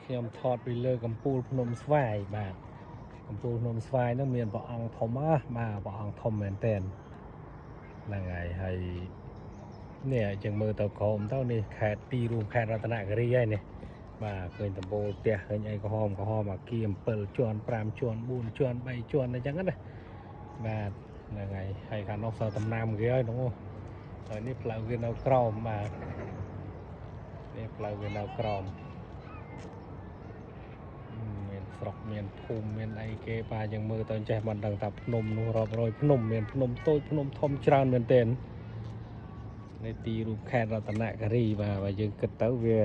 ខ្ញុំថតពីលើកំពូលភ្នំស្វាយបាទកំពូលភ្នំស្វាយនោះមានព្រះអង្គធំបាទព្រះអង្គធំមែនទែនហ្នឹងហើយនេះចឹងមើលទៅក្រោមទៅនេះខេត្តទីរួមខេត្តរតនគិរីហើយនេះបាទឃើញដំបូលផ្ទះឃើញអីក្រហមអាគារ7ជាន់5ជាន់4ជាន់3ជាន់អញ្ចឹងណាបាទហ្នឹងហើយខាងនោះសល់ដំណាំគេហើយនោះហើយនេះផ្លូវវានៅក្រោមបាទនេះផ្លូវវានៅក្រោមមានស្រុកមានភូមិមានអីគេបាទយើងមើលទៅចេះមិនដឹងថាភ្នំនោះរាប់រយភ្នំមានភ្នំតូចភ្នំធំច្រើនមែនទែននៅទីរួមខេត្តរតនគិរីបាទបើយើងគិតទៅវា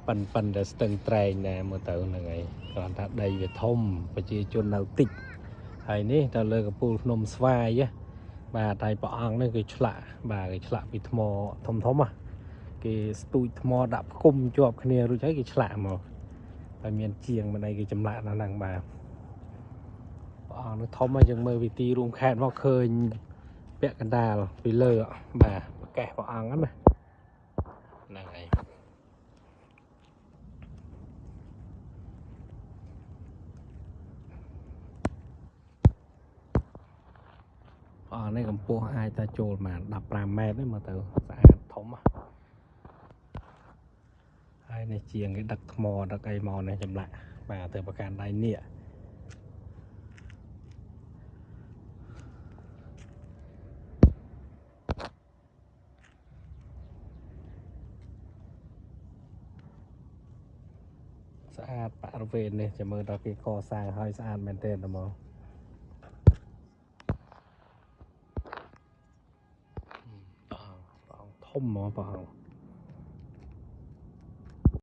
ប៉ិនតែស្ទឹងត្រែងណាមើលទៅហ្នឹងហើយគ្រាន់ថាដីវាធំប្រជាជននៅតិចហើយនេះទៅលើកំពូលភ្នំស្វាយបាទហើយព្រះអង្គនេះគេឆ្លាក់បាទគេឆ្លាក់ពីថ្មធំគេស្ទូចថ្មដាក់ផ្គុំជាប់គ្នារួចហើយគេឆ្លាក់មកហើយមានជាងមិនអីគេចម្លាក់នៅហ្នឹងបាទព្រះអង្គនោះធំហើយយើងមើលពីទីរួមខេត្តមកឃើញពាក់កណ្ដាលពីលើបាទប្រកេះព្រះអង្គហ្នឹងណាហ្នឹងហើយព្រះអង្គនេះកម្ពស់អាចតែចូលបាន15ម៉ែត្រទេមើលទៅស្អាតធំហើយនេះជាងគេដឹកថ្មដឹកអីមកនេះចម្លាក់បាទទៅប្រកាន់ដៃនេះស្អាតបរិវេណនេះចាំមើលដល់គេកសាងឲ្យស្អាតមែនទែនតែមកព្រះអង្គធំហ្មងព្រះអង្គ